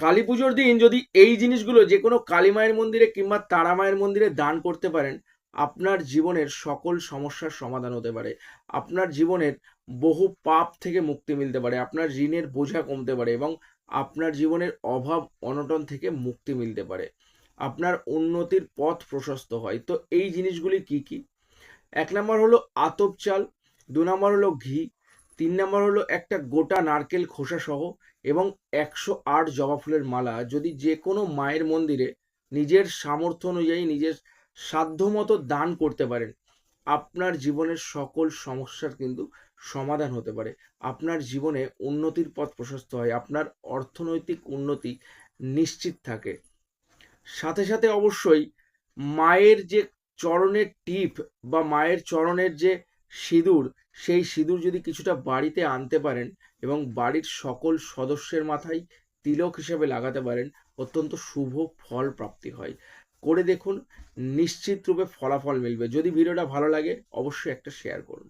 কালী পুজোর দিন যদি এই জিনিসগুলো যে কোনো কালী মায়ের মন্দিরে কিংবা তারা মায়ের মন্দিরে দান করতে পারেন, আপনার জীবনের সকল সমস্যার সমাধান হতে পারে। আপনার জীবনের বহু পাপ থেকে মুক্তি মিলতে পারে, আপনার ঋণের বোঝা কমতে পারে এবং আপনার জীবনের অভাব অনটন থেকে মুক্তি মিলতে পারে, আপনার উন্নতির পথ প্রশস্ত হয়। তো এই জিনিসগুলি কি কি? ১ নম্বর হলো আতপ চাল, ২ নম্বর হলো ঘি, ৩ নম্বর হলো একটা গোটা নারকেল খোসা সহ এবং ১০৮ জবা ফুলের মালা যদি যে কোনো মায়ের মন্দিরে নিজের সামর্থ্য অনুযায়ী নিজের সাধ্যমতো দান করতে পারেন, আপনার জীবনের সকল সমস্যার কিন্তু সমাধান হতে পারে। আপনার জীবনে উন্নতির পথ প্রশস্ত হয়, আপনার অর্থনৈতিক উন্নতি নিশ্চিত থাকে। সাথে সাথে অবশ্যই মায়ের যে চরণের টিপ বা মায়ের চরণের যে সিঁদুর, সেই সিঁদুর যদি কিছুটা বাড়িতে আনতে পারেন এবং বাড়ির সকল সদস্যের মাথায় তিলক হিসেবে লাগাতে পারেন, অত্যন্ত শুভ ফল প্রাপ্তি হয়। করে দেখুন, নিশ্চিত রূপে ফলাফল মিলবে। যদি ভিডিওটা ভালো লাগে অবশ্যই একটা শেয়ার করুন।